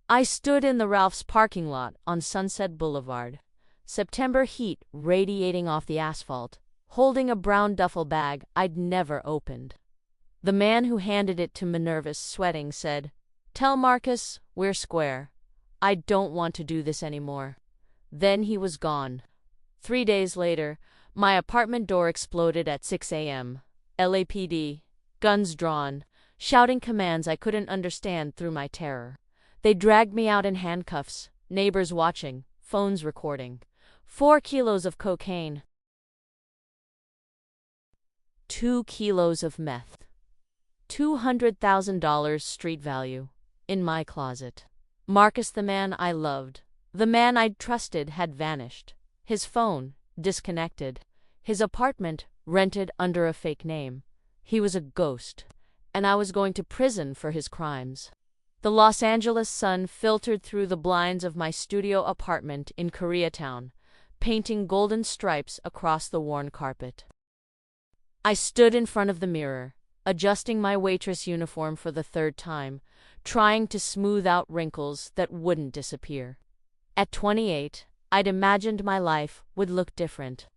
I stood in the Ralph's parking lot on Sunset Boulevard, September heat radiating off the asphalt, holding a brown duffel bag I'd never opened. The man who handed it to me, nervous, sweating, said, "Tell Marcus we're square. I don't want to do this anymore." Then he was gone. 3 days later, my apartment door exploded at 6 a.m. LAPD, guns drawn, shouting commands I couldn't understand through my terror. They dragged me out in handcuffs, neighbors watching, phones recording. 4 kilos of cocaine. 2 kilos of meth. $200,000 street value. In my closet. Marcus, the man I loved, the man I'd trusted, had vanished. His phone, disconnected. His apartment, rented under a fake name. He was a ghost, and I was going to prison for his crimes. The Los Angeles sun filtered through the blinds of my studio apartment in Koreatown, painting golden stripes across the worn carpet. I stood in front of the mirror, adjusting my waitress uniform for the 3rd time, trying to smooth out wrinkles that wouldn't disappear. At 28, I'd imagined my life would look different.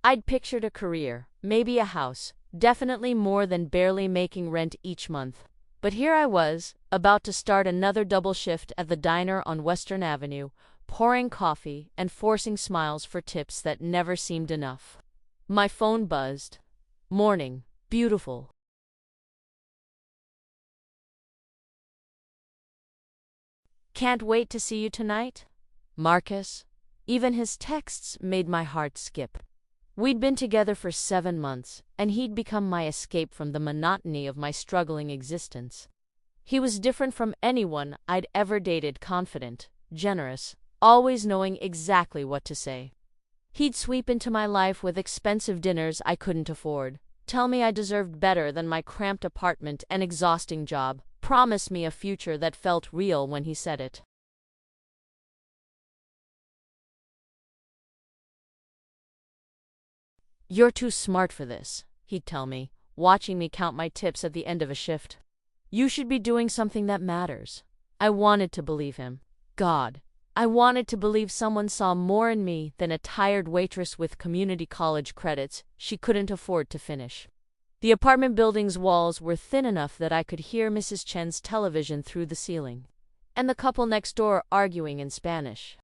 I'd pictured a career, maybe a house, definitely more than barely making rent each month. But here I was, about to start another double shift at the diner on Western Avenue, pouring coffee and forcing smiles for tips that never seemed enough. My phone buzzed. "Morning, beautiful." "Can't wait to see you tonight, Marcus." Even his texts made my heart skip. We'd been together for 7 months, and he'd become my escape from the monotony of my struggling existence. He was different from anyone I'd ever dated, confident, generous, always knowing exactly what to say. He'd sweep into my life with expensive dinners I couldn't afford, tell me I deserved better than my cramped apartment and exhausting job, promise me a future that felt real when he said it. "You're too smart for this," he'd tell me, watching me count my tips at the end of a shift. "You should be doing something that matters." I wanted to believe him. God, I wanted to believe someone saw more in me than a tired waitress with community college credits she couldn't afford to finish. The apartment building's walls were thin enough that I could hear Mrs. Chen's television through the ceiling, and the couple next door arguing in Spanish.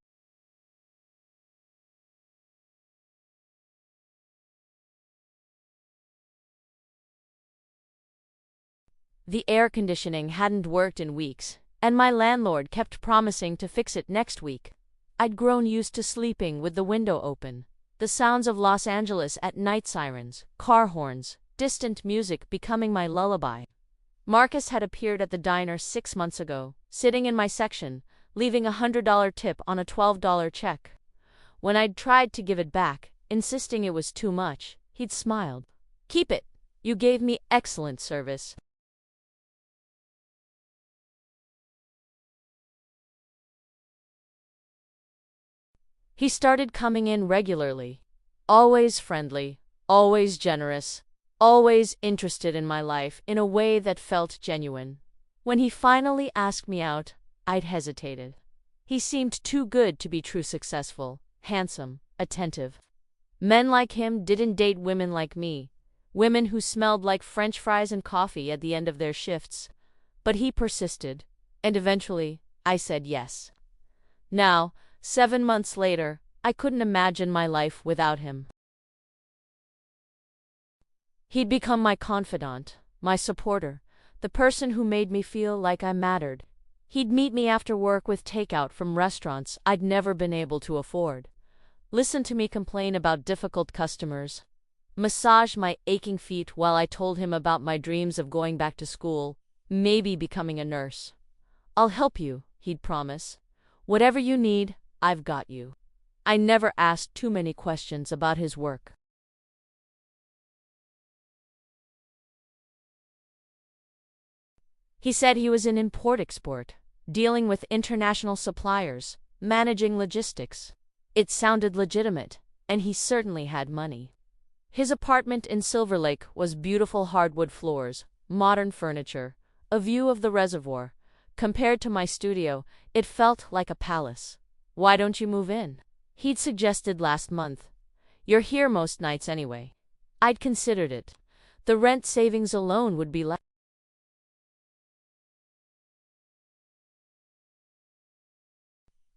The air conditioning hadn't worked in weeks, and my landlord kept promising to fix it next week. I'd grown used to sleeping with the window open, the sounds of Los Angeles at night, sirens, car horns, distant music becoming my lullaby. Marcus had appeared at the diner 6 months ago, sitting in my section, leaving a $100 tip on a $12 check. When I'd tried to give it back, insisting it was too much, he'd smiled. "Keep it. You gave me excellent service." He started coming in regularly. Always friendly, always generous, always interested in my life in a way that felt genuine. When he finally asked me out, I'd hesitated. He seemed too good to be true, successful, handsome, attentive. Men like him didn't date women like me, women who smelled like French fries and coffee at the end of their shifts. But he persisted, and eventually I said yes. Now, 7 months later, I couldn't imagine my life without him. He'd become my confidant, my supporter, the person who made me feel like I mattered. He'd meet me after work with takeout from restaurants I'd never been able to afford, listen to me complain about difficult customers, massage my aching feet while I told him about my dreams of going back to school, maybe becoming a nurse. "I'll help you," he'd promise. "Whatever you need, I've got you." I never asked too many questions about his work. He said he was in import-export, dealing with international suppliers, managing logistics. It sounded legitimate, and he certainly had money. His apartment in Silver Lake was beautiful hardwood floors, modern furniture, a view of the reservoir, Compared to my studio, it felt like a palace. Why don't you move in? He'd suggested last month. You're here most nights anyway. I'd considered it. The rent savings alone would be less.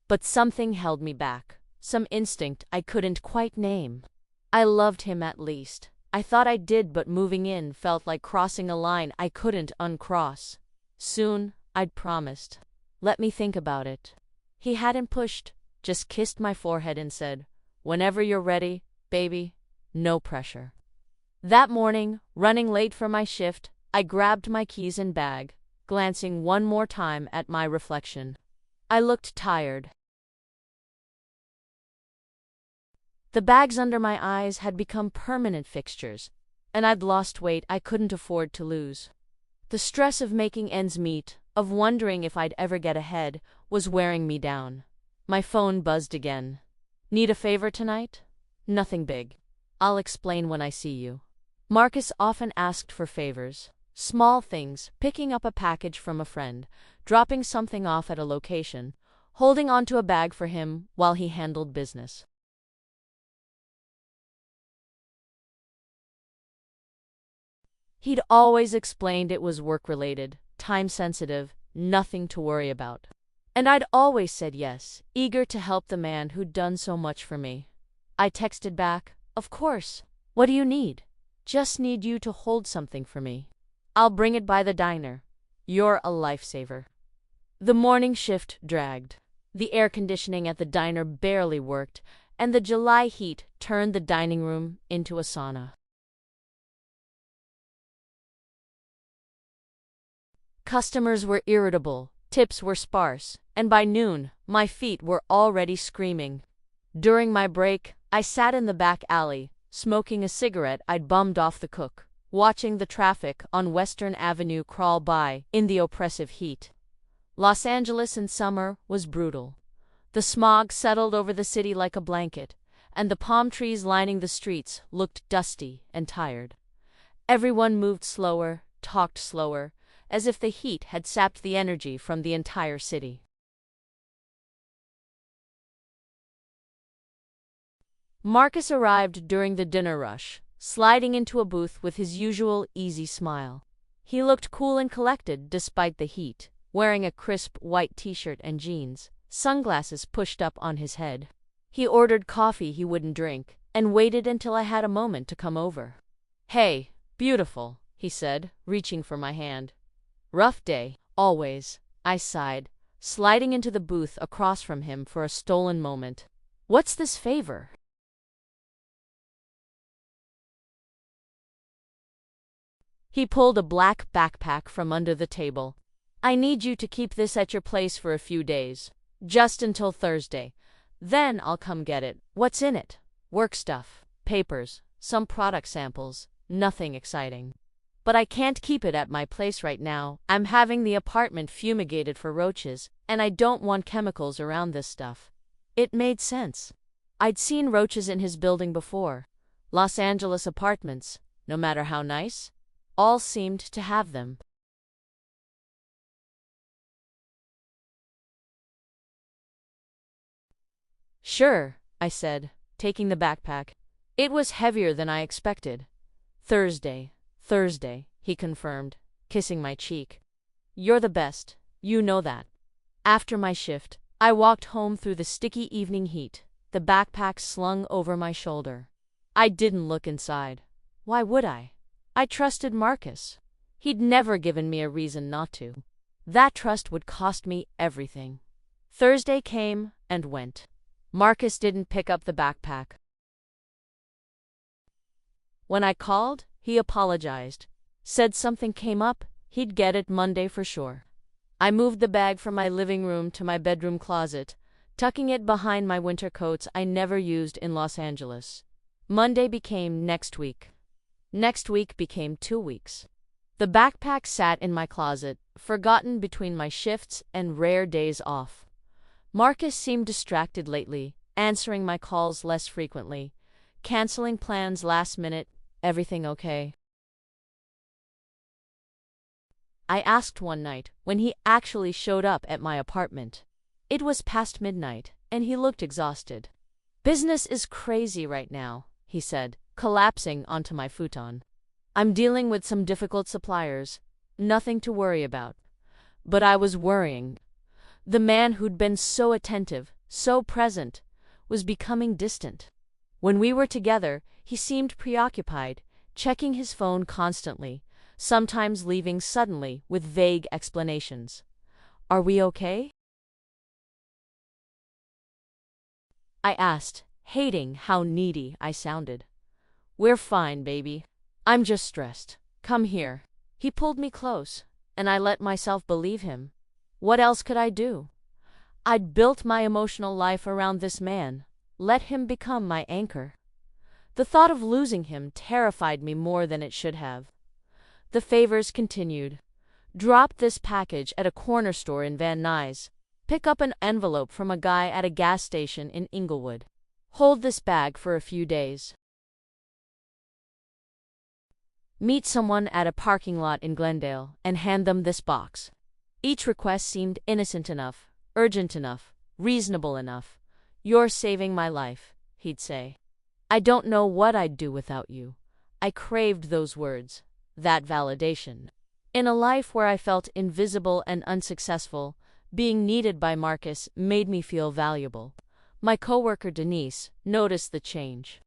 But something held me back. Some instinct I couldn't quite name. I loved him at least. I thought I did, but moving in felt like crossing a line I couldn't uncross. Soon, I'd promised. Let me think about it. He hadn't pushed, just kissed my forehead and said, "Whenever you're ready, baby, no pressure." That morning, running late for my shift, I grabbed my keys and bag, glancing one more time at my reflection. I looked tired. The bags under my eyes had become permanent fixtures, and I'd lost weight I couldn't afford to lose. The stress of making ends meet, of wondering if I'd ever get ahead, was wearing me down. My phone buzzed again. "Need a favor tonight?" "Nothing big. I'll explain when I see you." Marcus often asked for favors. Small things, picking up a package from a friend, dropping something off at a location, holding onto a bag for him while he handled business. He'd always explained it was work-related, time-sensitive, nothing to worry about. And I'd always said yes, eager to help the man who'd done so much for me. I texted back, "Of course. What do you need?" "Just need you to hold something for me. I'll bring it by the diner. You're a lifesaver." The morning shift dragged. The air conditioning at the diner barely worked, and the July heat turned the dining room into a sauna. Customers were irritable, tips were sparse, and by noon, my feet were already screaming. During my break, I sat in the back alley, smoking a cigarette I'd bummed off the cook, watching the traffic on Western Avenue crawl by in the oppressive heat. Los Angeles in summer was brutal. The smog settled over the city like a blanket, and the palm trees lining the streets looked dusty and tired. Everyone moved slower, talked slower, as if the heat had sapped the energy from the entire city. Marcus arrived during the dinner rush, sliding into a booth with his usual easy smile. He looked cool and collected despite the heat, wearing a crisp white t-shirt and jeans, sunglasses pushed up on his head. He ordered coffee he wouldn't drink, and waited until I had a moment to come over. "Hey, beautiful," he said, reaching for my hand. "Rough day, always," I sighed, sliding into the booth across from him for a stolen moment. "What's this favor?" He pulled a black backpack from under the table. "I need you to keep this at your place for a few days, just until Thursday. Then I'll come get it." "What's in it?" "Work stuff, papers, some product samples, nothing exciting. But I can't keep it at my place right now. I'm having the apartment fumigated for roaches, and I don't want chemicals around this stuff." It made sense. I'd seen roaches in his building before. Los Angeles apartments, no matter how nice, all seemed to have them. "Sure," I said, taking the backpack. It was heavier than I expected. Thursday, he confirmed, kissing my cheek. "You're the best, you know that." After my shift, I walked home through the sticky evening heat, the backpack slung over my shoulder. I didn't look inside. Why would I? I trusted Marcus. He'd never given me a reason not to. That trust would cost me everything. Thursday came and went. Marcus didn't pick up the backpack. When I called, he apologized, said something came up, he'd get it Monday for sure. I moved the bag from my living room to my bedroom closet, tucking it behind my winter coats I never used in Los Angeles. Monday became next week. Next week became 2 weeks. The backpack sat in my closet, forgotten between my shifts and rare days off. Marcus seemed distracted lately, answering my calls less frequently, canceling plans last minute. "Everything okay?" I asked one night when he actually showed up at my apartment. It was past midnight, and he looked exhausted. Business is crazy right now, he said, collapsing onto my futon. I'm dealing with some difficult suppliers. Nothing to worry about. But I was worrying. The man who'd been so attentive, so present, was becoming distant. When we were together, he seemed preoccupied, checking his phone constantly, sometimes leaving suddenly with vague explanations. Are we okay? I asked, hating how needy I sounded. We're fine, baby. I'm just stressed. Come here. He pulled me close, and I let myself believe him. What else could I do? I'd built my emotional life around this man. Let him become my anchor. The thought of losing him terrified me more than it should have. The favors continued. Drop this package at a corner store in Van Nuys. Pick up an envelope from a guy at a gas station in Inglewood. Hold this bag for a few days. Meet someone at a parking lot in Glendale and hand them this box. Each request seemed innocent enough, urgent enough, reasonable enough. You're saving my life, he'd say. I don't know what I'd do without you. I craved those words, that validation. In a life where I felt invisible and unsuccessful, being needed by Marcus made me feel valuable. My coworker Denise noticed the change.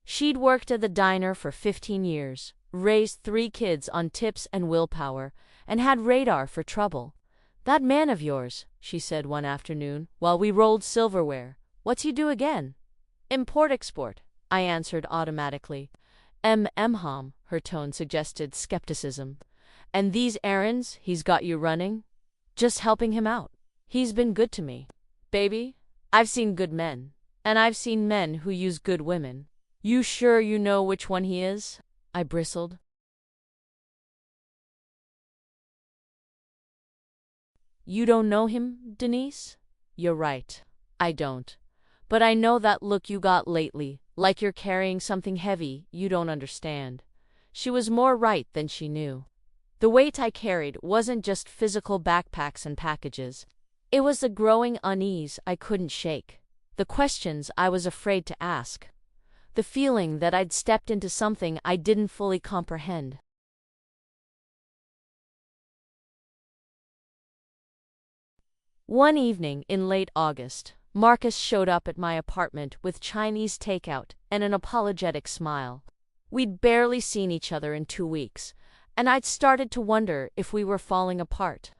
She'd worked at the diner for 15 years, raised 3 kids on tips and willpower, and had radar for trouble. That man of yours, she said one afternoon, while we rolled silverware, what's he do again? Import-export, I answered automatically. Hom, her tone suggested skepticism. And these errands he's got you running? Just helping him out. He's been good to me. Baby, I've seen good men, and I've seen men who use good women. You sure you know which one he is? I bristled. You don't know him, Denise? You're right. I don't. But I know that look you got lately, like you're carrying something heavy you don't understand. She was more right than she knew. The weight I carried wasn't just physical backpacks and packages. It was the growing unease I couldn't shake, the questions I was afraid to ask, the feeling that I'd stepped into something I didn't fully comprehend. One evening in late August, Marcus showed up at my apartment with Chinese takeout and an apologetic smile. We'd barely seen each other in 2 weeks, and I'd started to wonder if we were falling apart.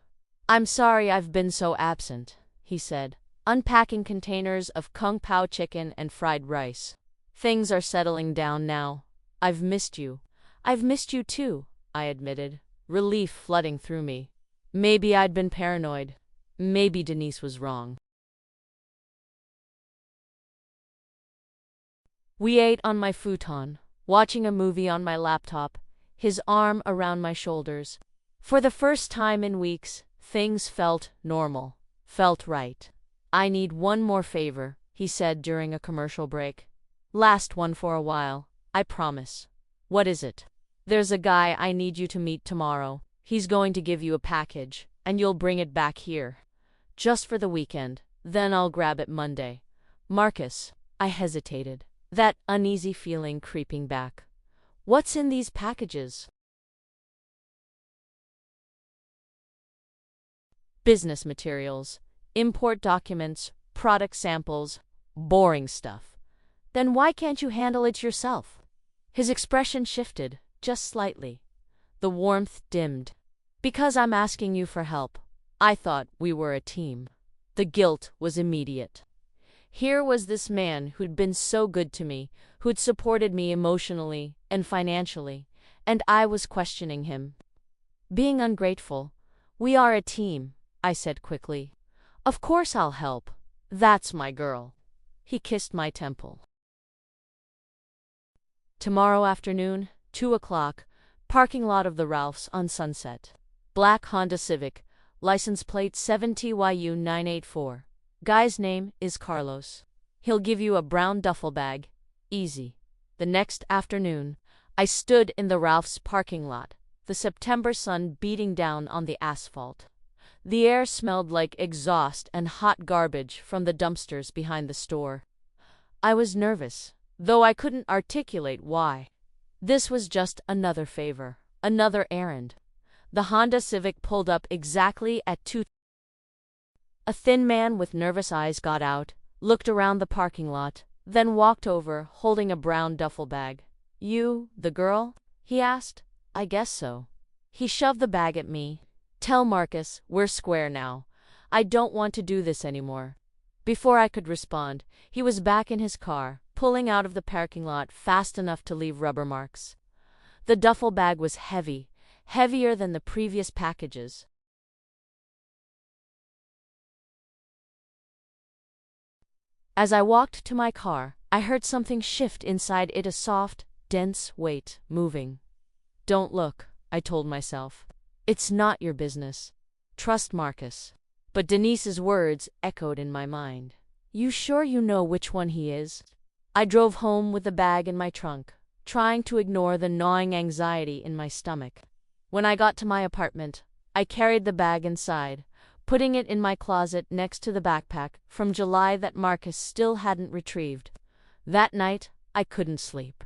I'm sorry I've been so absent, he said, unpacking containers of kung pao chicken and fried rice. Things are settling down now. I've missed you. I've missed you too, I admitted, relief flooding through me. Maybe I'd been paranoid. Maybe Denise was wrong. We ate on my futon, watching a movie on my laptop, his arm around my shoulders. For the first time in weeks, things felt normal, felt right. I need one more favor, he said during a commercial break. Last one for a while, I promise. What is it? There's a guy I need you to meet tomorrow. He's going to give you a package, and you'll bring it back here. Just for the weekend, then I'll grab it Monday. Marcus, I hesitated, that uneasy feeling creeping back. What's in these packages? Business materials, import documents, product samples, boring stuff. Then why can't you handle it yourself? His expression shifted, just slightly. The warmth dimmed. Because I'm asking you for help. I thought we were a team. The guilt was immediate. Here was this man who'd been so good to me, who'd supported me emotionally and financially, and I was questioning him. Being ungrateful. We are a team, I said quickly. Of course I'll help. That's my girl. He kissed my temple. Tomorrow afternoon, 2 o'clock, parking lot of the Ralphs on Sunset. Black Honda Civic, license plate 7TYU984. Guy's name is Carlos. He'll give you a brown duffel bag. Easy. The next afternoon, I stood in the Ralph's parking lot, the September sun beating down on the asphalt. The air smelled like exhaust and hot garbage from the dumpsters behind the store. I was nervous, though I couldn't articulate why. This was just another favor, another errand. The Honda Civic pulled up exactly at 2. A thin man with nervous eyes got out, looked around the parking lot, then walked over, holding a brown duffel bag. "You, the girl?" he asked. "I guess so." He shoved the bag at me. "Tell Marcus we're square now. I don't want to do this anymore." Before I could respond, he was back in his car, pulling out of the parking lot fast enough to leave rubber marks. The duffel bag was heavy, heavier than the previous packages. As I walked to my car, I heard something shift inside it, a soft, dense weight moving. "Don't look," I told myself. "It's not your business. Trust Marcus." But Denise's words echoed in my mind. "You sure you know which one he is?" I drove home with the bag in my trunk, trying to ignore the gnawing anxiety in my stomach. When I got to my apartment, I carried the bag inside, putting it in my closet next to the backpack from July that Marcus still hadn't retrieved. That night, I couldn't sleep.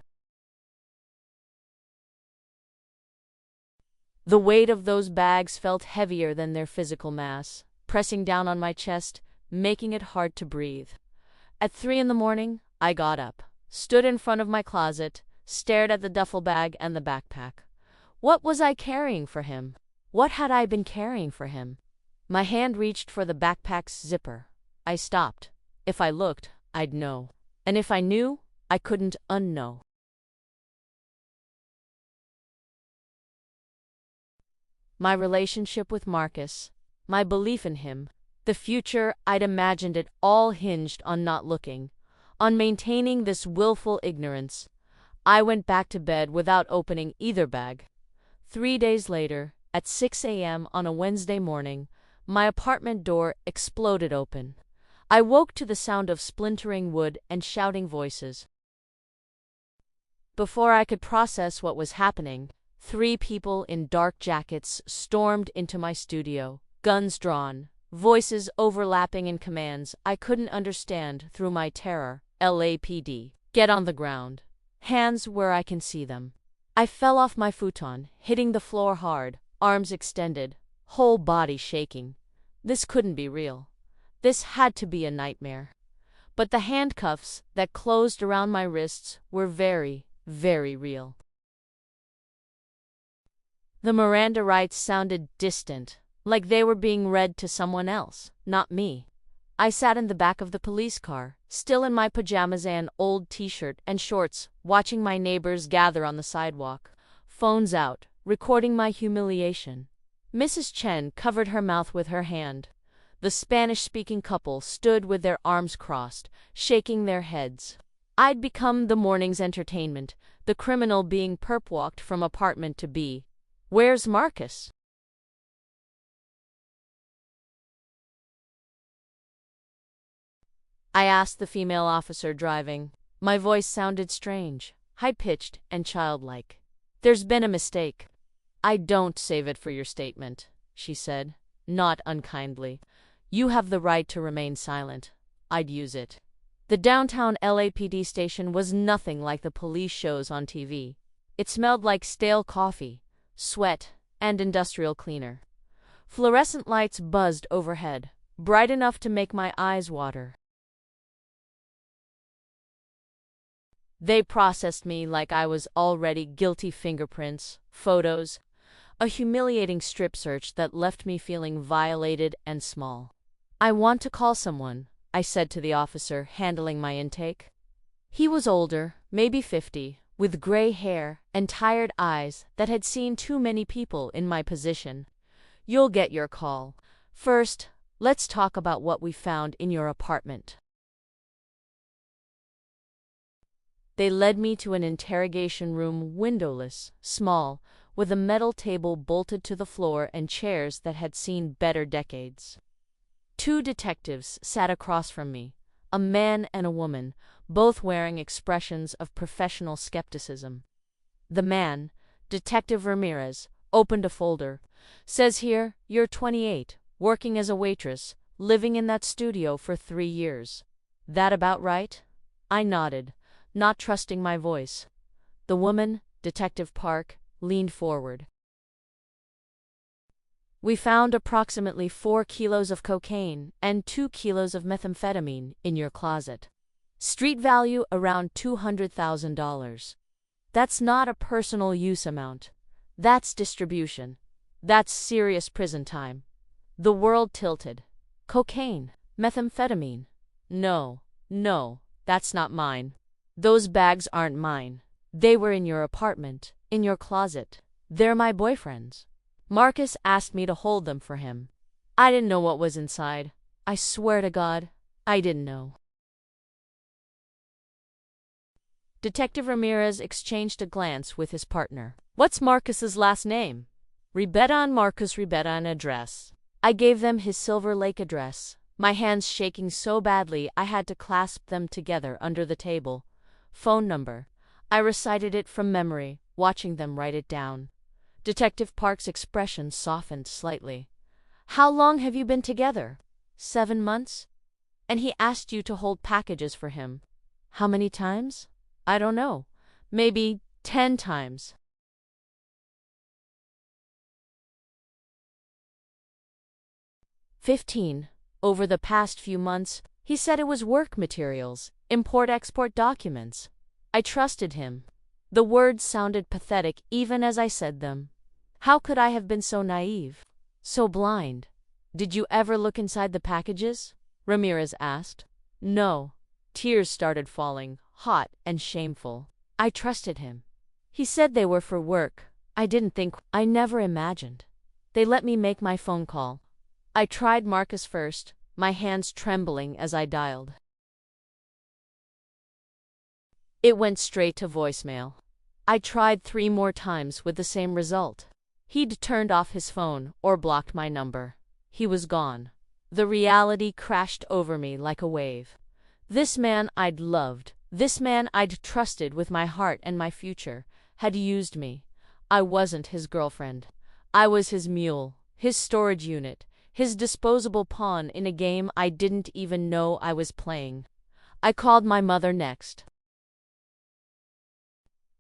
The weight of those bags felt heavier than their physical mass, pressing down on my chest, making it hard to breathe. At 3 in the morning, I got up, stood in front of my closet, stared at the duffel bag and the backpack. What was I carrying for him? What had I been carrying for him? My hand reached for the backpack's zipper. I stopped. If I looked, I'd know. And if I knew, I couldn't unknow. My relationship with Marcus, my belief in him, the future I'd imagined, it all hinged on not looking, on maintaining this willful ignorance. I went back to bed without opening either bag. 3 days later, at 6 a.m. on a Wednesday morning, my apartment door exploded open. I woke to the sound of splintering wood and shouting voices. Before I could process what was happening, 3 people in dark jackets stormed into my studio, guns drawn, voices overlapping in commands I couldn't understand through my terror. "LAPD, get on the ground. Hands where I can see them." I fell off my futon, hitting the floor hard, arms extended, whole body shaking. This couldn't be real. This had to be a nightmare. But the handcuffs that closed around my wrists were very, very real. The Miranda rights sounded distant, like they were being read to someone else, not me. I sat in the back of the police car, still in my pajamas and old t-shirt and shorts, watching my neighbors gather on the sidewalk, phones out, recording my humiliation. Mrs. Chen covered her mouth with her hand. The Spanish-speaking couple stood with their arms crossed, shaking their heads. I'd become the morning's entertainment, the criminal being perp-walked from apartment to B. "Where's Marcus?" I asked the female officer driving. My voice sounded strange, high-pitched and childlike. "There's been a mistake." "I don't save it for your statement," she said, not unkindly. "You have the right to remain silent. I'd use it." The downtown LAPD station was nothing like the police shows on TV. It smelled like stale coffee, sweat, and industrial cleaner. Fluorescent lights buzzed overhead, bright enough to make my eyes water. They processed me like I was already guilty. Fingerprints, photos, a humiliating strip search that left me feeling violated and small. "I want to call someone," I said to the officer handling my intake. He was older, maybe 50, with gray hair and tired eyes that had seen too many people in my position. "You'll get your call. First, let's talk about what we found in your apartment." They led me to an interrogation room, windowless, small, with a metal table bolted to the floor and chairs that had seen better decades. 2 detectives sat across from me, a man and a woman, both wearing expressions of professional skepticism. The man, Detective Ramirez, opened a folder. Says here, you're 28, working as a waitress, living in that studio for 3 years. That about right? I nodded, not trusting my voice. The woman, Detective Park, leaned forward. We found approximately 4 kilos of cocaine and 2 kilos of methamphetamine in your closet. Street value around $200,000. That's not a personal use amount. That's distribution. That's serious prison time. The world tilted. Cocaine, methamphetamine. No, that's not mine. Those bags aren't mine. They were in your apartment, in your closet. They're my boyfriend's. Marcus asked me to hold them for him. I didn't know what was inside. I swear to God, I didn't know. Detective Ramirez exchanged a glance with his partner. What's Marcus's last name? Ribetan Marcus Ribetan address. I gave them his Silver Lake address, my hands shaking so badly I had to clasp them together under the table. Phone number. I recited it from memory, watching them write it down. Detective Park's expression softened slightly. How long have you been together? 7 months? And he asked you to hold packages for him. How many times? I don't know. Maybe 10 times. "15. Over the past few months, he said it was work materials, import-export documents. I trusted him. The words sounded pathetic even as I said them. How could I have been so naive? So blind? Did you ever look inside the packages? Ramirez asked. No. Tears started falling, hot and shameful. I trusted him. He said they were for work. I didn't think, I never imagined. They let me make my phone call. I tried Marcus first, my hands trembling as I dialed. It went straight to voicemail. I tried 3 more times with the same result. He'd turned off his phone or blocked my number. He was gone. The reality crashed over me like a wave. This man I'd loved, this man I'd trusted with my heart and my future, had used me. I wasn't his girlfriend. I was his mule, his storage unit, his disposable pawn in a game I didn't even know I was playing. I called my mother next.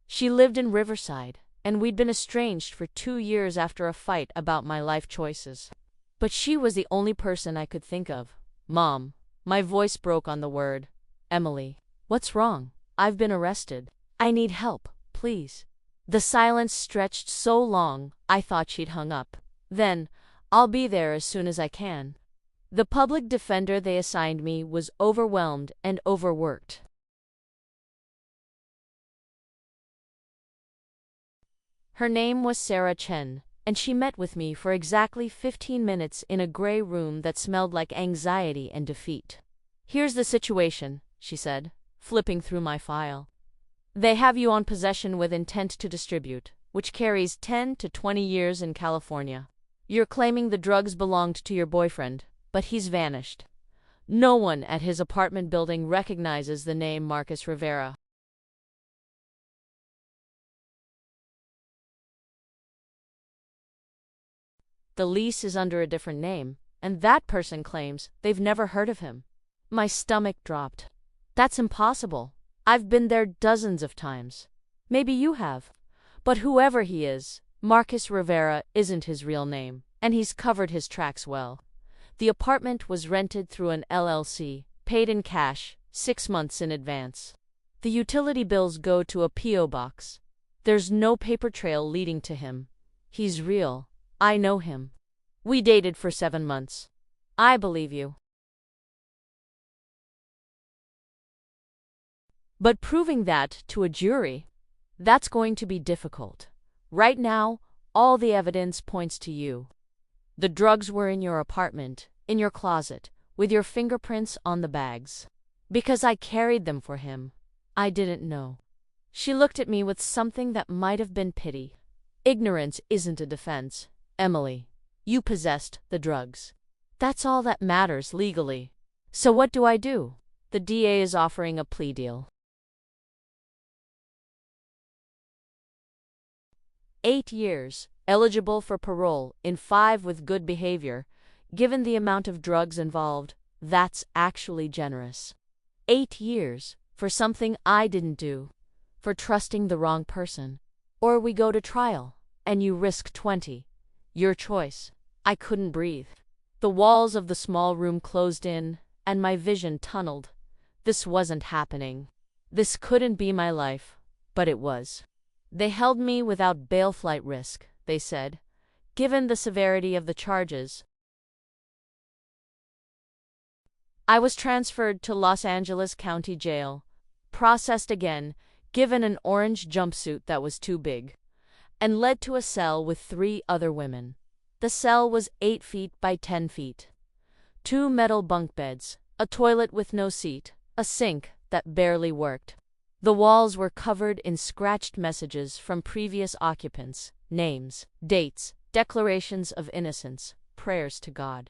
She lived in Riverside, and we'd been estranged for 2 years after a fight about my life choices. But she was the only person I could think of. Mom. My voice broke on the word. Emily. What's wrong? I've been arrested. I need help, please. The silence stretched so long, I thought she'd hung up. Then, I'll be there as soon as I can. The public defender they assigned me was overwhelmed and overworked. Her name was Sarah Chen, and she met with me for exactly 15 minutes in a gray room that smelled like anxiety and defeat. Here's the situation, she said, flipping through my file. They have you on possession with intent to distribute, which carries 10 to 20 years in California. You're claiming the drugs belonged to your boyfriend, but he's vanished. No one at his apartment building recognizes the name Marcus Rivera. The lease is under a different name, and that person claims they've never heard of him. My stomach dropped. That's impossible. I've been there dozens of times. Maybe you have. But whoever he is, Marcus Rivera isn't his real name, and he's covered his tracks well. The apartment was rented through an LLC, paid in cash, 6 months in advance. The utility bills go to a P.O. box. There's no paper trail leading to him. He's real. I know him. We dated for 7 months. I believe you. But proving that to a jury, that's going to be difficult. Right now, all the evidence points to you. The drugs were in your apartment, in your closet, with your fingerprints on the bags. Because I carried them for him. I didn't know. She looked at me with something that might have been pity. Ignorance isn't a defense, Emily. You possessed the drugs. That's all that matters legally. So what do I do? The DA is offering a plea deal. 8 years, eligible for parole, in 5 with good behavior. Given the amount of drugs involved, that's actually generous. 8 years for something I didn't do, for trusting the wrong person. Or we go to trial, and you risk 20. Your choice. I couldn't breathe. The walls of the small room closed in, and my vision tunneled. This wasn't happening. This couldn't be my life, but it was. They held me without bail flight risk, they said, given the severity of the charges. I was transferred to Los Angeles County Jail, processed again, given an orange jumpsuit that was too big, and led to a cell with 3 other women. The cell was 8 feet by 10 feet. 2 metal bunk beds, a toilet with no seat, a sink that barely worked. The walls were covered in scratched messages from previous occupants, names, dates, declarations of innocence, prayers to God.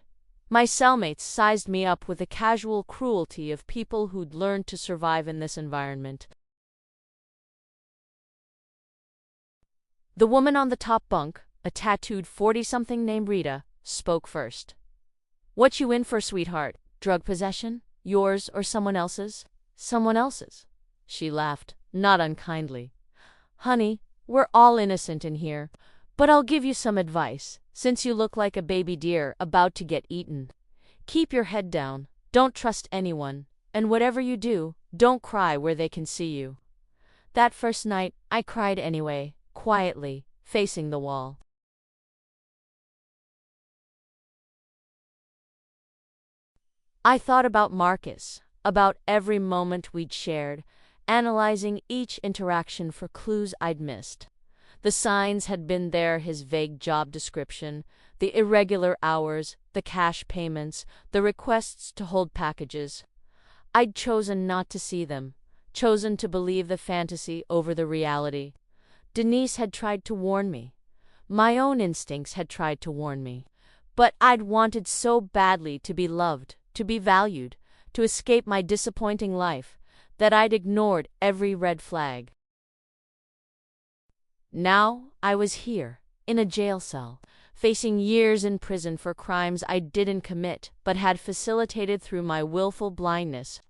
My cellmates sized me up with the casual cruelty of people who'd learned to survive in this environment. The woman on the top bunk, a tattooed 40-something named Rita, spoke first. "What you in for, sweetheart? Drug possession? Yours or someone else's?" "Someone else's." She laughed, not unkindly. "Honey, we're all innocent in here, but I'll give you some advice, since you look like a baby deer about to get eaten. Keep your head down, don't trust anyone, and whatever you do, don't cry where they can see you." That first night, I cried anyway, quietly, facing the wall. I thought about Marcus, about every moment we'd shared, analyzing each interaction for clues I'd missed. The signs had been there: his vague job description, the irregular hours, the cash payments, the requests to hold packages. I'd chosen not to see them, chosen to believe the fantasy over the reality. Denise had tried to warn me. My own instincts had tried to warn me. But I'd wanted so badly to be loved, to be valued, to escape my disappointing life, that I'd ignored every red flag. Now I was here, in a jail cell, facing years in prison for crimes I didn't commit but had facilitated through my willful blindness.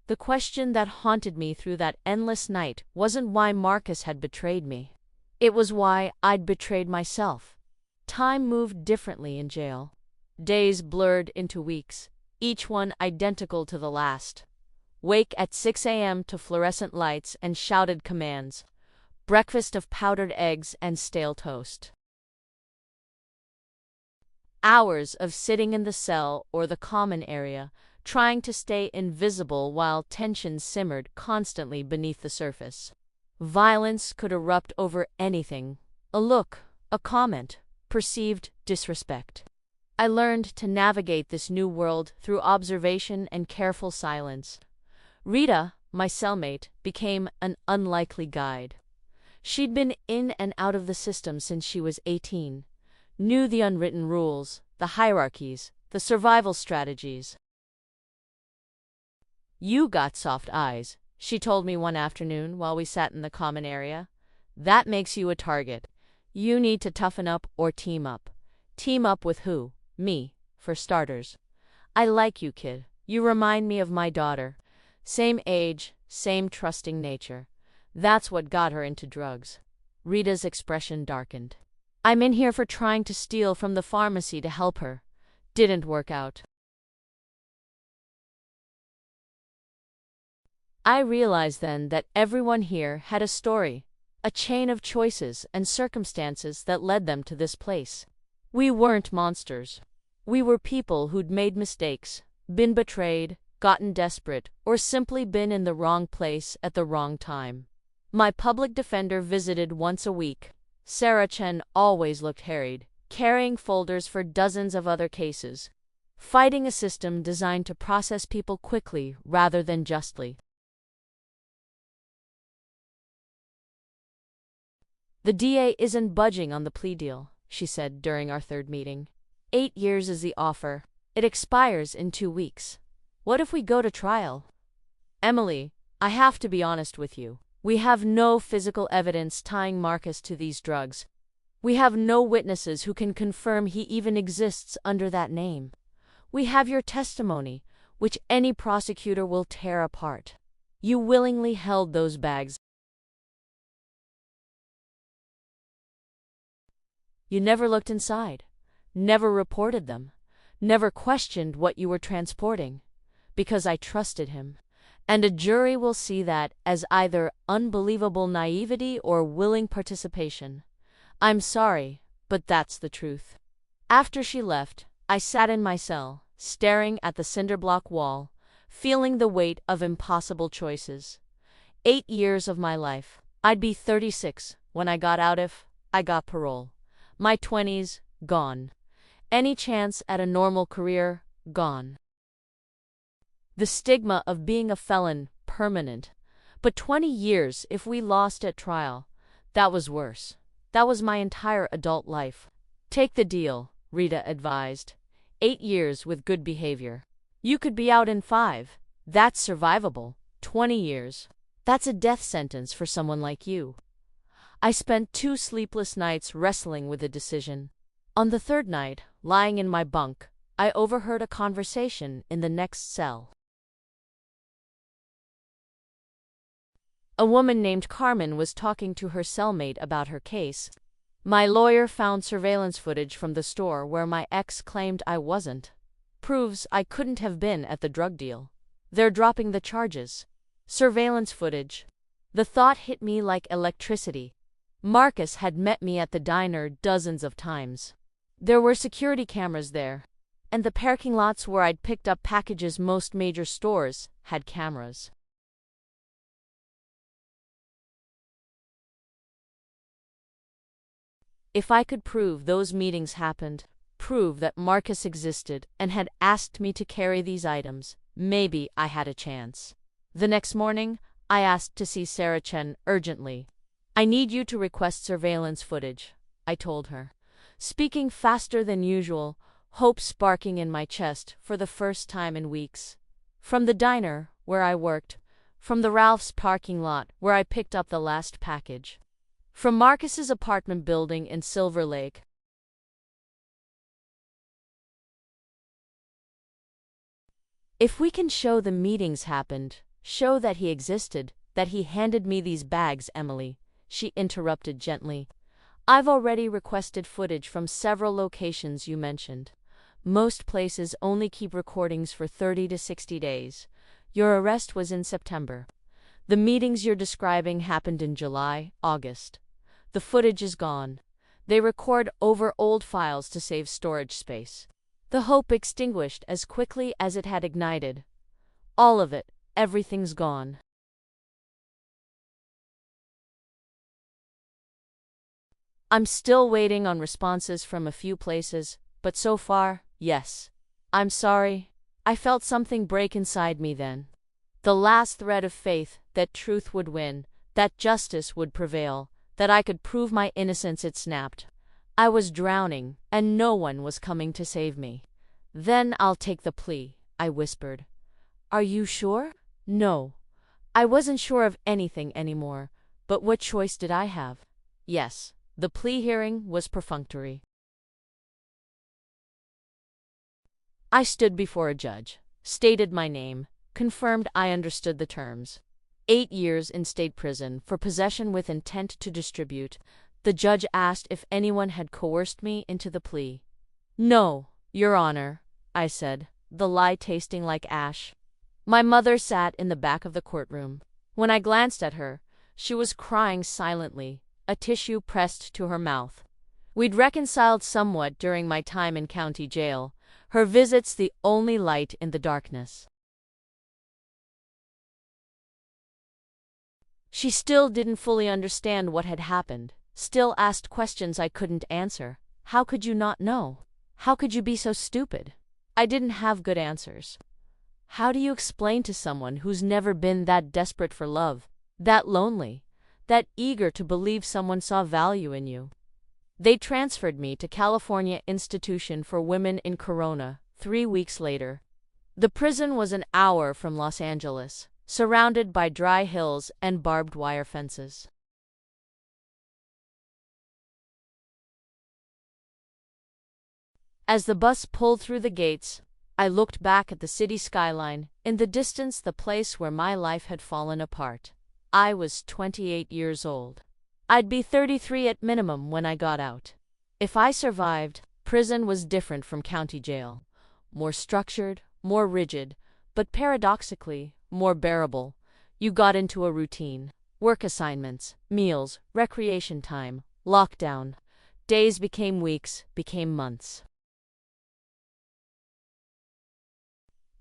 The question that haunted me through that endless night wasn't why Marcus had betrayed me. It was why I'd betrayed myself. Time moved differently in jail. Days blurred into weeks, each one identical to the last. Wake at 6 a.m. to fluorescent lights and shouted commands. Breakfast of powdered eggs and stale toast. Hours of sitting in the cell or the common area, trying to stay invisible while tension simmered constantly beneath the surface. Violence could erupt over anything: a look, a comment, perceived disrespect. I learned to navigate this new world through observation and careful silence. Rita, my cellmate, became an unlikely guide. She'd been in and out of the system since she was 18, knew the unwritten rules, the hierarchies, the survival strategies. "You got soft eyes," she told me one afternoon while we sat in the common area. "That makes you a target. You need to toughen up or team up." Team up with who? Me, for starters. "I like you, kid. You remind me of my daughter. Same age, same trusting nature." That's what got her into drugs. Rita's expression darkened. "I'm in here for trying to steal from the pharmacy to help her. Didn't work out." I realized then that everyone here had a story, a chain of choices and circumstances that led them to this place. We weren't monsters. We were people who'd made mistakes, been betrayed, gotten desperate, or simply been in the wrong place at the wrong time. My public defender visited once a week. Sarah Chen always looked harried, carrying folders for dozens of other cases, fighting a system designed to process people quickly rather than justly. "The DA isn't budging on the plea deal," she said during our third meeting. 8 years is the offer. It expires in 2 weeks. What if we go to trial? Emily, I have to be honest with you. We have no physical evidence tying Marcus to these drugs. We have no witnesses who can confirm he even exists under that name. We have your testimony, which any prosecutor will tear apart. You willingly held those bags. You never looked inside, never reported them, never questioned what you were transporting, because I trusted him. And a jury will see that as either unbelievable naivety or willing participation. I'm sorry, but that's the truth. After she left, I sat in my cell, staring at the cinderblock wall, feeling the weight of impossible choices. 8 years of my life. I'd be 36 when I got out if I got parole. My 20s, gone. Any chance at a normal career, gone. The stigma of being a felon, permanent. But 20 years if we lost at trial. That was worse. That was my entire adult life. Take the deal, Rita advised. 8 years with good behavior. You could be out in 5. That's survivable. 20 years. That's a death sentence for someone like you. I spent 2 sleepless nights wrestling with a decision. On the 3rd night, lying in my bunk, I overheard a conversation in the next cell. A woman named Carmen was talking to her cellmate about her case. My lawyer found surveillance footage from the store where my ex claimed I wasn't. Proves I couldn't have been at the drug deal. They're dropping the charges. Surveillance footage. The thought hit me like electricity. Marcus had met me at the diner dozens of times. There were security cameras there, and the parking lots where I'd picked up packages most major stores had cameras. If I could prove those meetings happened, prove that Marcus existed and had asked me to carry these items, maybe I had a chance. The next morning, I asked to see Sarah Chen urgently. I need you to request surveillance footage, I told her. Speaking faster than usual, hope sparking in my chest for the first time in weeks. From the diner, where I worked. From the Ralph's parking lot, where I picked up the last package. From Marcus's apartment building in Silver Lake. If we can show the meetings happened, show that he existed, that he handed me these bags, Emily, she interrupted gently. I've already requested footage from several locations you mentioned. Most places only keep recordings for 30 to 60 days. Your arrest was in September. The meetings you're describing happened in July, August. The footage is gone. They record over old files to save storage space. The hope extinguished as quickly as it had ignited. All of it, everything's gone. I'm still waiting on responses from a few places, but so far, yes. I'm sorry. I felt something break inside me then. The last thread of faith that truth would win, that justice would prevail, that I could prove my innocence, it snapped. I was drowning, and no one was coming to save me. Then I'll take the plea, I whispered. Are you sure? No. I wasn't sure of anything anymore, but what choice did I have? Yes, the plea hearing was perfunctory. I stood before a judge, stated my name, confirmed I understood the terms. 8 years in state prison for possession with intent to distribute. The judge asked if anyone had coerced me into the plea. No, Your Honor, I said, the lie tasting like ash. My mother sat in the back of the courtroom. When I glanced at her, she was crying silently, a tissue pressed to her mouth. We'd reconciled somewhat during my time in county jail, her visits the only light in the darkness. She still didn't fully understand what had happened, still asked questions I couldn't answer. How could you not know? How could you be so stupid? I didn't have good answers. How do you explain to someone who's never been that desperate for love, that lonely, that eager to believe someone saw value in you? They transferred me to California Institution for Women in Corona 3 weeks later. The prison was an hour from Los Angeles, surrounded by dry hills and barbed wire fences. As the bus pulled through the gates, I looked back at the city skyline, in the distance the place where my life had fallen apart. I was 28 years old. I'd be 33 at minimum when I got out. If I survived, prison was different from county jail. More structured, more rigid, but paradoxically, more bearable. You got into a routine. Work assignments, meals, recreation time, lockdown. Days became weeks, became months.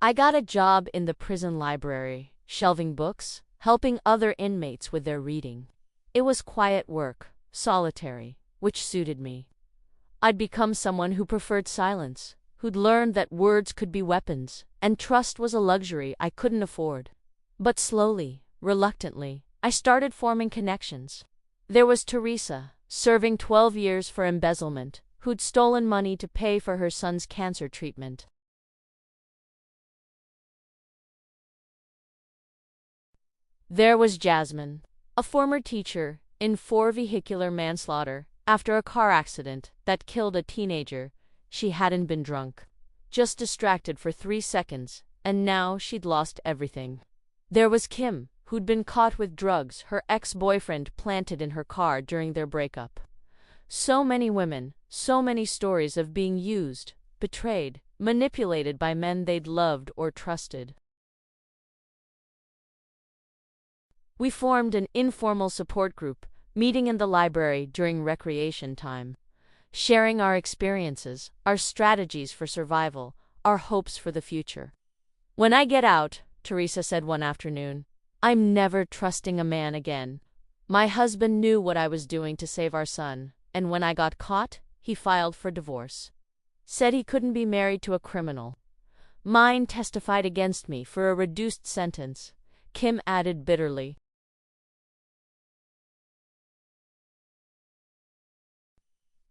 I got a job in the prison library, shelving books, helping other inmates with their reading. It was quiet work, solitary, which suited me. I'd become someone who preferred silence, who'd learned that words could be weapons, and trust was a luxury I couldn't afford. But slowly, reluctantly, I started forming connections. There was Teresa, serving 12 years for embezzlement, who'd stolen money to pay for her son's cancer treatment. There was Jasmine, a former teacher, in for vehicular manslaughter after a car accident that killed a teenager. She hadn't been drunk, just distracted for 3 seconds, and now she'd lost everything. There was Kim, who'd been caught with drugs her ex-boyfriend planted in her car during their breakup. So many women, so many stories of being used, betrayed, manipulated by men they'd loved or trusted. We formed an informal support group, meeting in the library during recreation time, sharing our experiences, our strategies for survival, our hopes for the future. "When I get out," Teresa said one afternoon, "I'm never trusting a man again. My husband knew what I was doing to save our son, and when I got caught, he filed for divorce. Said he couldn't be married to a criminal. Mine testified against me for a reduced sentence," Kim added bitterly.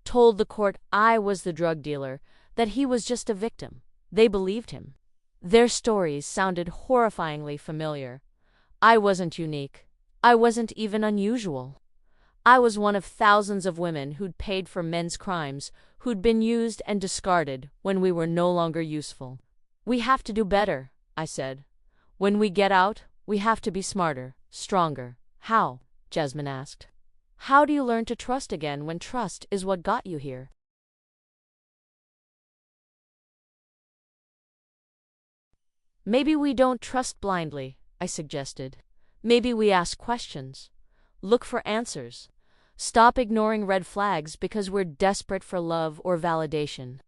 Told the court I was the drug dealer, that he was just a victim. They believed him. Their stories sounded horrifyingly familiar. I wasn't unique. I wasn't even unusual. I was one of thousands of women who'd paid for men's crimes, who'd been used and discarded when we were no longer useful. "We have to do better," I said. "When we get out, we have to be smarter, stronger." "How?" Jasmine asked. "How do you learn to trust again when trust is what got you here?" "Maybe we don't trust blindly," I suggested. "Maybe we ask questions. Look for answers. Stop ignoring red flags because we're desperate for love or validation."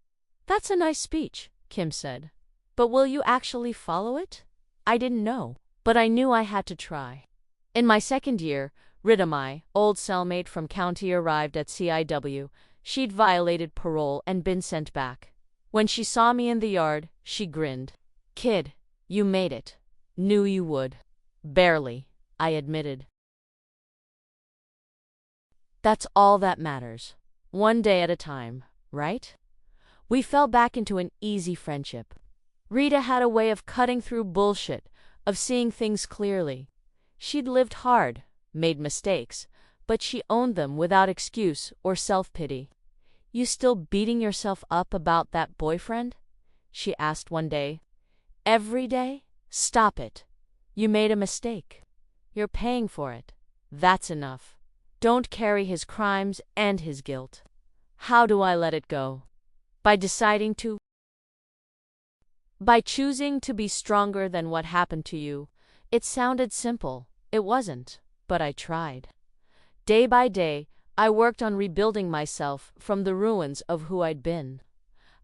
"That's a nice speech," Kim said. "But will you actually follow it?" I didn't know, but I knew I had to try. In my second year, Rita, my old cellmate from county, arrived at CIW. She'd violated parole and been sent back. When she saw me in the yard, she grinned. "Kid, you made it." "Knew you would." "Barely," I admitted. That's all that matters. One day at a time, right? We fell back into an easy friendship. Rita had a way of cutting through bullshit, of seeing things clearly. She'd lived hard, made mistakes, but she owned them without excuse or self-pity. "You still beating yourself up about that boyfriend?" she asked one day. "Every day? Stop it. You made a mistake. You're paying for it. That's enough. Don't carry his crimes and his guilt." How do I let it go? By choosing to be stronger than what happened to you. It sounded simple. It wasn't, but I tried. Day by day, I worked on rebuilding myself from the ruins of who I'd been.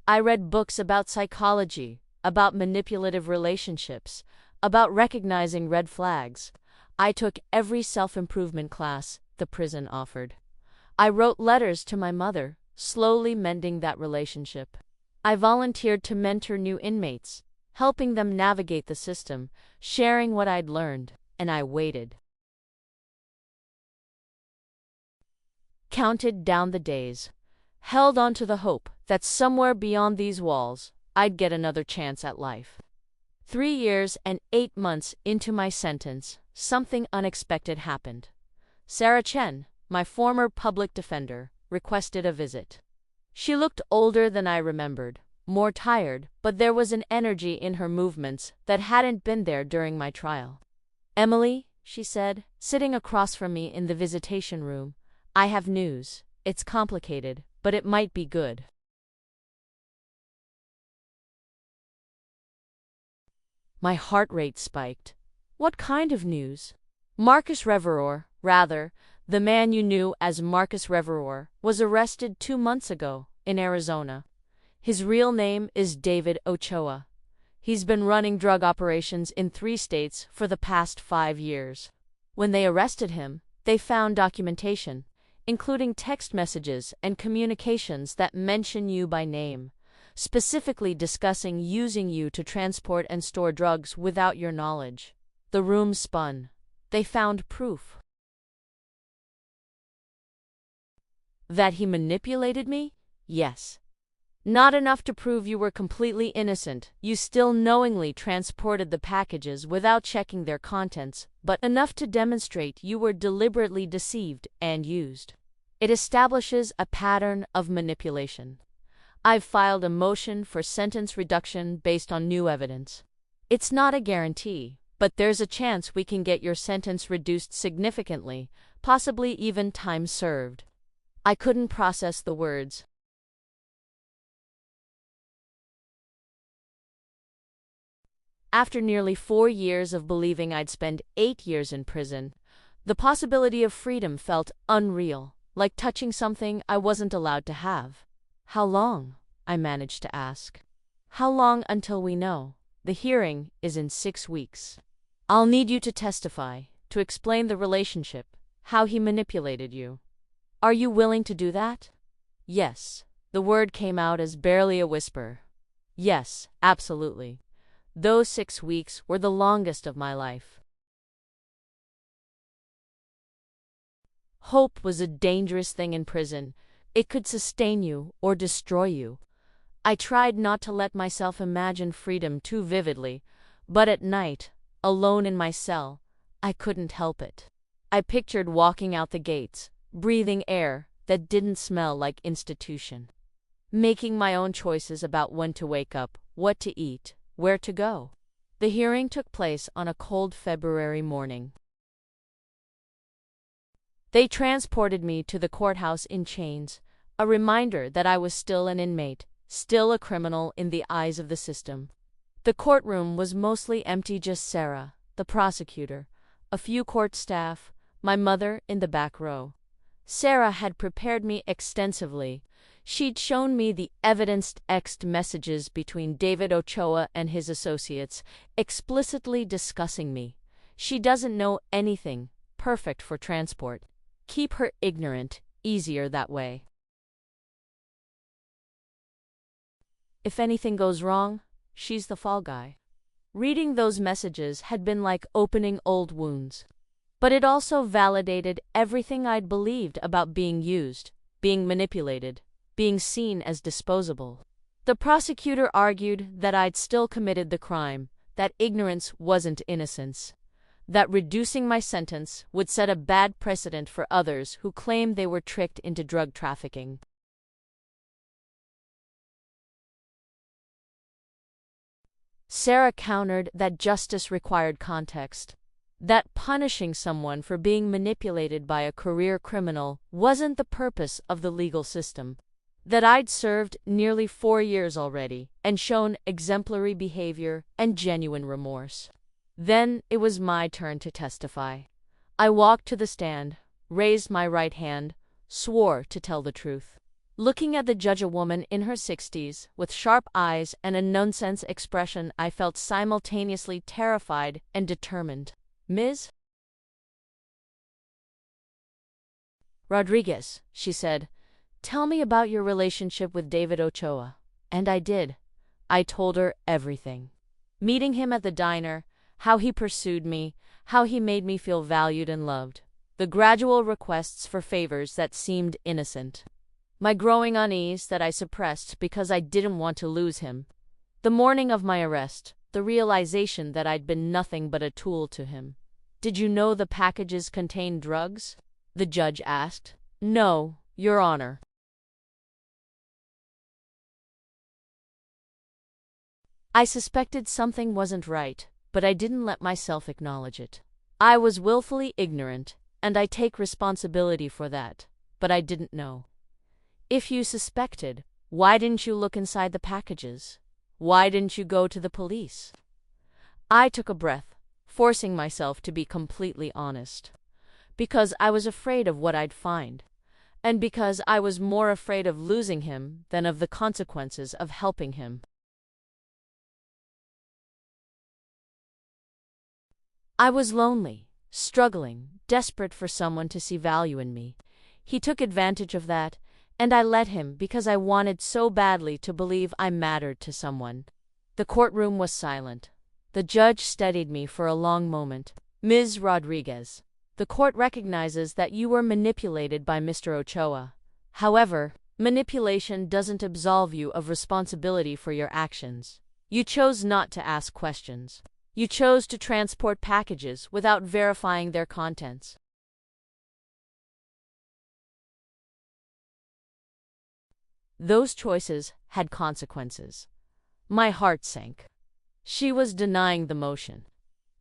I read books about psychology, about manipulative relationships, about recognizing red flags. I took every self-improvement class the prison offered. I wrote letters to my mother, slowly mending that relationship. I volunteered to mentor new inmates, helping them navigate the system, sharing what I'd learned, and I waited. Counted down the days, held on to the hope that somewhere beyond these walls, I'd get another chance at life. 3 years and 8 months into my sentence, something unexpected happened. Sarah Chen, my former public defender, requested a visit. She looked older than I remembered, more tired, but there was an energy in her movements that hadn't been there during my trial. "Emily," she said, sitting across from me in the visitation room, "I have news. It's complicated, but it might be good." My heart rate spiked. What kind of news? Marcus Revereaux, rather, the man you knew as Marcus Revereaux, was arrested 2 months ago in Arizona. His real name is David Ochoa. He's been running drug operations in 3 states for the past 5 years. When they arrested him, they found documentation, including text messages and communications that mention you by name, specifically discussing using you to transport and store drugs without your knowledge. The room spun. They found proof. That he manipulated me? Yes. Not enough to prove you were completely innocent. You still knowingly transported the packages without checking their contents, but enough to demonstrate you were deliberately deceived and used. It establishes a pattern of manipulation. I've filed a motion for sentence reduction based on new evidence. It's not a guarantee, but there's a chance we can get your sentence reduced significantly, possibly even time served. I couldn't process the words. After nearly 4 years of believing I'd spend 8 years in prison, the possibility of freedom felt unreal, like touching something I wasn't allowed to have. "How long?" I managed to ask. "How long until we know? The hearing is in 6 weeks. I'll need you to testify, to explain the relationship, how he manipulated you. Are you willing to do that?" Yes. The word came out as barely a whisper. Yes, absolutely. Those 6 weeks were the longest of my life. Hope was a dangerous thing in prison. It could sustain you or destroy you. I tried not to let myself imagine freedom too vividly, but at night, alone in my cell, I couldn't help it. I pictured walking out the gates, breathing air that didn't smell like institution, making my own choices about when to wake up, what to eat, where to go. The hearing took place on a cold February morning. They transported me to the courthouse in chains, a reminder that I was still an inmate, still a criminal in the eyes of the system. The courtroom was mostly empty, just Sarah, the prosecutor, a few court staff, my mother in the back row. Sarah had prepared me extensively. She'd shown me the evidence-text messages between David Ochoa and his associates, explicitly discussing me. She doesn't know anything, perfect for transport. Keep her ignorant, easier that way. If anything goes wrong, she's the fall guy. Reading those messages had been like opening old wounds. But it also validated everything I'd believed about being used, being manipulated, being seen as disposable. The prosecutor argued that I'd still committed the crime, that ignorance wasn't innocence, that reducing my sentence would set a bad precedent for others who claimed they were tricked into drug trafficking. Sarah countered that justice required context, that punishing someone for being manipulated by a career criminal wasn't the purpose of the legal system, that I'd served nearly 4 years already and shown exemplary behavior and genuine remorse. Then it was my turn to testify. I walked to the stand, raised my right hand, swore to tell the truth. Looking at the judge, a woman in her 60s, with sharp eyes and a nonsense expression, I felt simultaneously terrified and determined. "Ms. Rodriguez," she said, "tell me about your relationship with David Ochoa." And I did. I told her everything. Meeting him at the diner, how he pursued me, how he made me feel valued and loved, the gradual requests for favors that seemed innocent, my growing unease that I suppressed because I didn't want to lose him, the morning of my arrest, the realization that I'd been nothing but a tool to him. "Did you know the packages contained drugs?" the judge asked. "No, Your Honor." I suspected something wasn't right, but I didn't let myself acknowledge it. I was willfully ignorant, and I take responsibility for that, but I didn't know. If you suspected, why didn't you look inside the packages? Why didn't you go to the police? I took a breath, forcing myself to be completely honest. Because I was afraid of what I'd find, and because I was more afraid of losing him than of the consequences of helping him. I was lonely, struggling, desperate for someone to see value in me. He took advantage of that, and I let him because I wanted so badly to believe I mattered to someone. The courtroom was silent. The judge studied me for a long moment. Ms. Rodriguez, the court recognizes that you were manipulated by Mr. Ochoa. However, manipulation doesn't absolve you of responsibility for your actions. You chose not to ask questions. You chose to transport packages without verifying their contents. Those choices had consequences. My heart sank. She was denying the motion.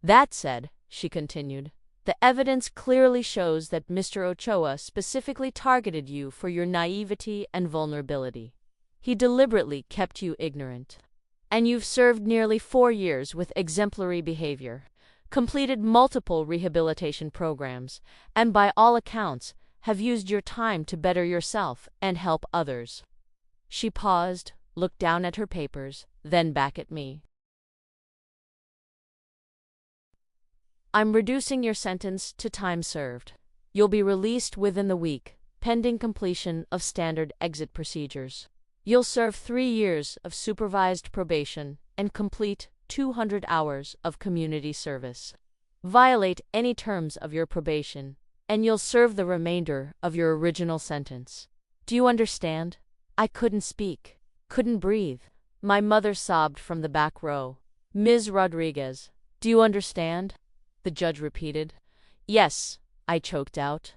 That said, she continued, the evidence clearly shows that Mr. Ochoa specifically targeted you for your naivety and vulnerability. He deliberately kept you ignorant. And you've served nearly 4 years with exemplary behavior, completed multiple rehabilitation programs, and by all accounts, have used your time to better yourself and help others. She paused, looked down at her papers, then back at me. I'm reducing your sentence to time served. You'll be released within the week, pending completion of standard exit procedures. You'll serve 3 years of supervised probation and complete 200 hours of community service. Violate any terms of your probation, and you'll serve the remainder of your original sentence. Do you understand? I couldn't speak, couldn't breathe. My mother sobbed from the back row. Ms. Rodriguez, do you understand? The judge repeated. Yes, I choked out.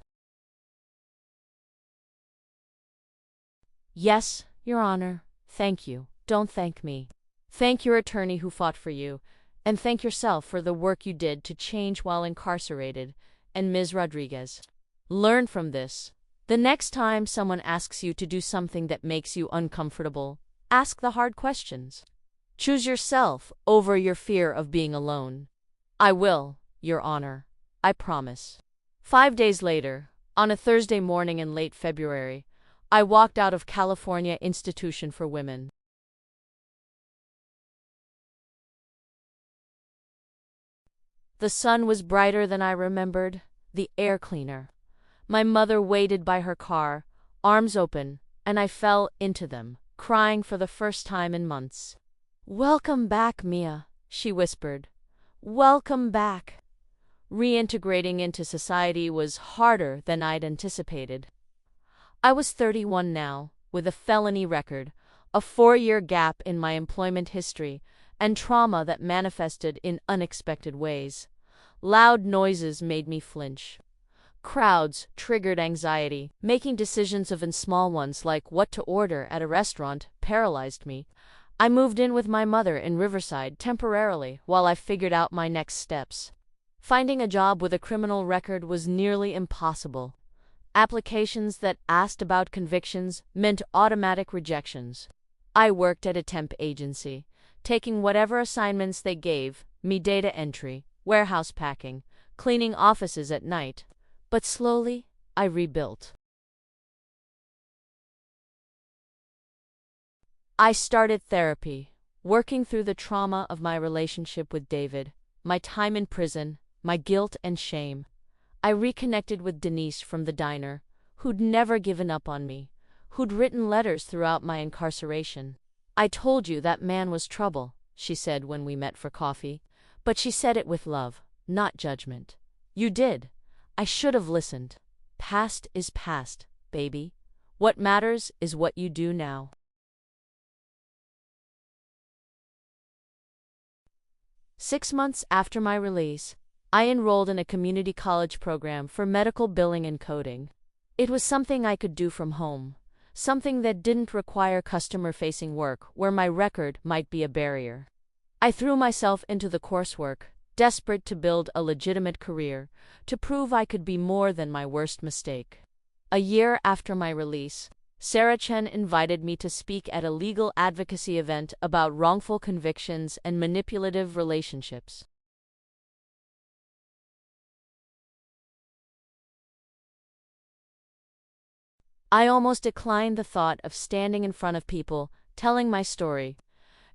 Yes, Your Honor, thank you. Don't thank me. Thank your attorney who fought for you, and thank yourself for the work you did to change while incarcerated. And Ms. Rodriguez, learn from this. The next time someone asks you to do something that makes you uncomfortable, ask the hard questions. Choose yourself over your fear of being alone. I will, Your Honor. I promise. 5 days later, on a Thursday morning in late February, I walked out of California Institution for Women. The sun was brighter than I remembered, the air cleaner. My mother waited by her car, arms open, and I fell into them, crying for the first time in months. Welcome back, Mia, she whispered. Welcome back. Reintegrating into society was harder than I'd anticipated. I was 31 now, with a felony record, a 4-year gap in my employment history, and trauma that manifested in unexpected ways. Loud noises made me flinch. Crowds triggered anxiety. Making decisions, even small ones like what to order at a restaurant, paralyzed me. I moved in with my mother in Riverside temporarily while I figured out my next steps. Finding a job with a criminal record was nearly impossible. Applications that asked about convictions meant automatic rejections. I worked at a temp agency, taking whatever assignments they gave me: data entry, warehouse packing, cleaning offices at night. But slowly, I rebuilt. I started therapy, working through the trauma of my relationship with David, my time in prison, my guilt and shame. I reconnected with Denise from the diner, who'd never given up on me, who'd written letters throughout my incarceration. I told you that man was trouble, she said when we met for coffee, but she said it with love, not judgment. You did. I should have listened. Past is past, baby. What matters is what you do now. Six months after my release, I enrolled in a community college program for medical billing and coding. It was something I could do from home, something that didn't require customer-facing work where my record might be a barrier. I threw myself into the coursework, desperate to build a legitimate career, to prove I could be more than my worst mistake. A year after my release, Sarah Chen invited me to speak at a legal advocacy event about wrongful convictions and manipulative relationships. I almost declined the thought of standing in front of people, telling my story.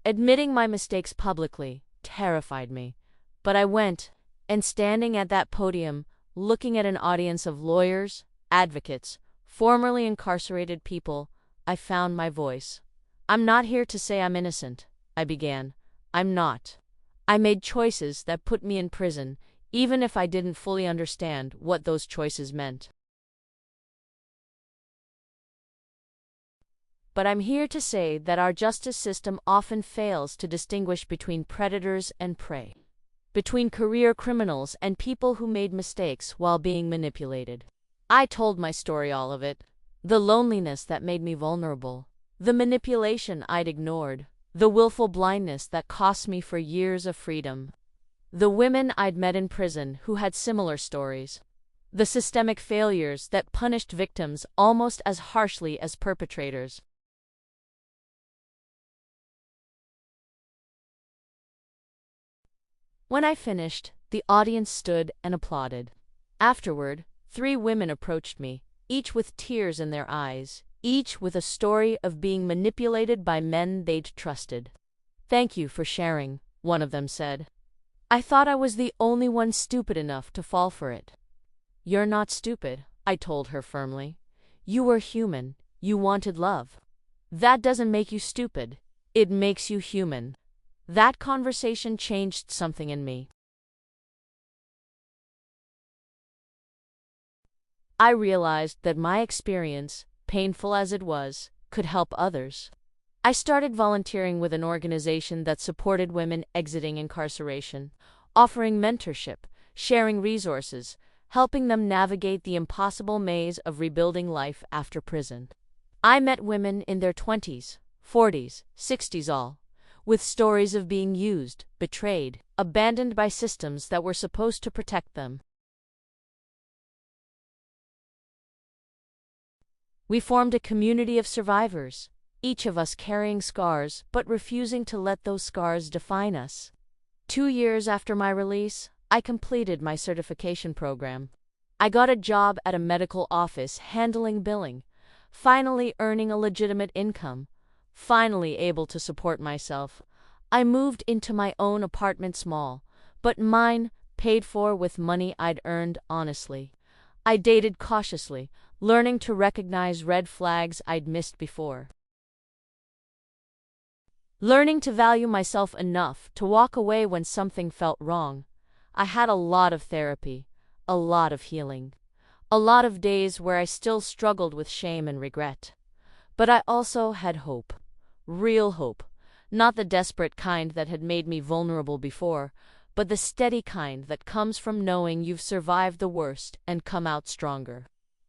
Admitting my mistakes publicly terrified me. But I went, and standing at that podium, looking at an audience of lawyers, advocates, formerly incarcerated people, I found my voice. "I'm not here to say I'm innocent," I began. "I'm not. I made choices that put me in prison, even if I didn't fully understand what those choices meant. But I'm here to say that our justice system often fails to distinguish between predators and prey, between career criminals and people who made mistakes while being manipulated." I told my story, all of it. The loneliness that made me vulnerable, the manipulation I'd ignored, the willful blindness that cost me for years of freedom, the women I'd met in prison who had similar stories, the systemic failures that punished victims almost as harshly as perpetrators. When I finished, the audience stood and applauded. Afterward, 3 women approached me, each with tears in their eyes, each with a story of being manipulated by men they'd trusted. "Thank you for sharing," one of them said. "I thought I was the only one stupid enough to fall for it." "You're not stupid," I told her firmly. "You were human. You wanted love. That doesn't make you stupid. It makes you human." That conversation changed something in me. I realized that my experience, painful as it was, could help others. I started volunteering with an organization that supported women exiting incarceration, offering mentorship, sharing resources, helping them navigate the impossible maze of rebuilding life after prison. I met women in their 20s, 40s, 60s all, with stories of being used, betrayed, abandoned by systems that were supposed to protect them. We formed a community of survivors, each of us carrying scars but refusing to let those scars define us. 2 years after my release, I completed my certification program. I got a job at a medical office handling billing, finally earning a legitimate income, finally able to support myself. I moved into my own apartment, small, but mine, paid for with money I'd earned honestly. I dated cautiously, learning to recognize red flags I'd missed before. Learning to value myself enough to walk away when something felt wrong. I had a lot of therapy, a lot of healing, a lot of days where I still struggled with shame and regret. But I also had hope. Real hope. Not the desperate kind that had made me vulnerable before, but the steady kind that comes from knowing you've survived the worst and come out stronger.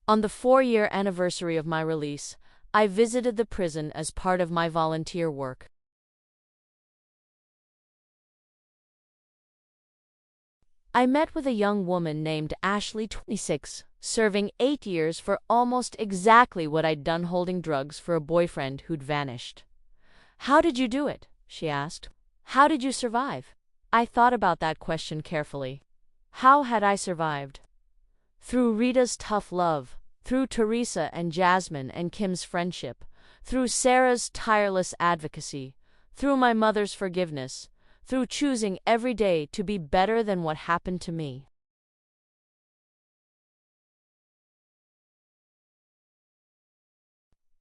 On the 4-year anniversary of my release, I visited the prison as part of my volunteer work. I met with a young woman named Ashley, 26, serving 8 years for almost exactly what I'd done, holding drugs for a boyfriend who'd vanished. "How did you do it?" she asked. "How did you survive?" I thought about that question carefully. How had I survived? Through Rita's tough love, through Teresa and Jasmine and Kim's friendship, through Sarah's tireless advocacy, through my mother's forgiveness, through choosing every day to be better than what happened to me.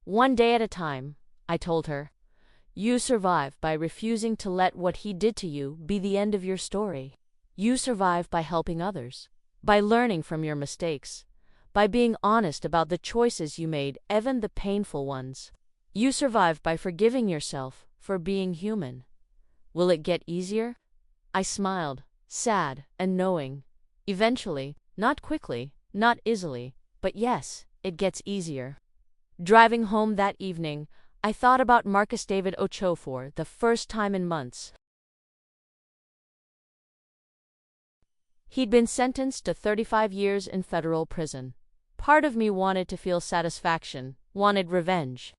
"One day at a time," I told her. "You survive by refusing to let what he did to you be the end of your story. You survive by helping others, by learning from your mistakes, by being honest about the choices you made, even the painful ones. You survive by forgiving yourself for being human. Will it get easier?" I smiled, sad and knowing. Eventually, not quickly, not easily, but yes, it gets easier. Driving home that evening, I thought about Marcus David Ochoa for the first time in months. He'd been sentenced to 35 years in federal prison. Part of me wanted to feel satisfaction, wanted revenge.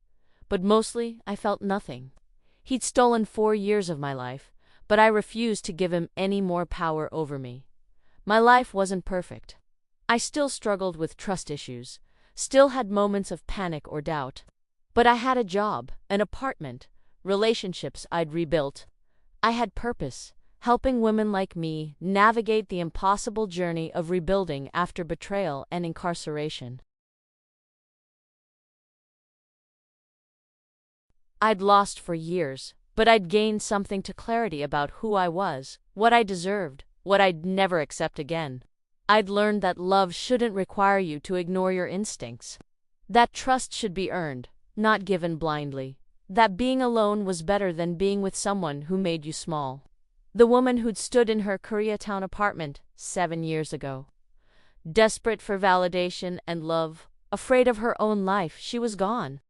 But mostly, I felt nothing. He'd stolen 4 years of my life, but I refused to give him any more power over me. My life wasn't perfect. I still struggled with trust issues, still had moments of panic or doubt. But I had a job, an apartment, relationships I'd rebuilt. I had purpose, helping women like me navigate the impossible journey of rebuilding after betrayal and incarceration. I'd lost for years, but I'd gained something to clarity about who I was, what I deserved, what I'd never accept again. I'd learned that love shouldn't require you to ignore your instincts. That trust should be earned, not given blindly. That being alone was better than being with someone who made you small. The woman who'd stood in her Koreatown apartment 7 years ago. Desperate for validation and love, afraid of her own life, she was gone.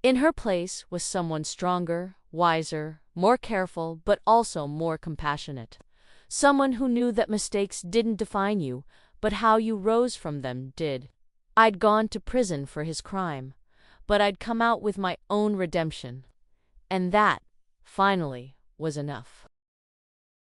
In her place was someone stronger, wiser, more careful, but also more compassionate. Someone who knew that mistakes didn't define you, but how you rose from them did. I'd gone to prison for his crime, but I'd come out with my own redemption. And that, finally, was enough.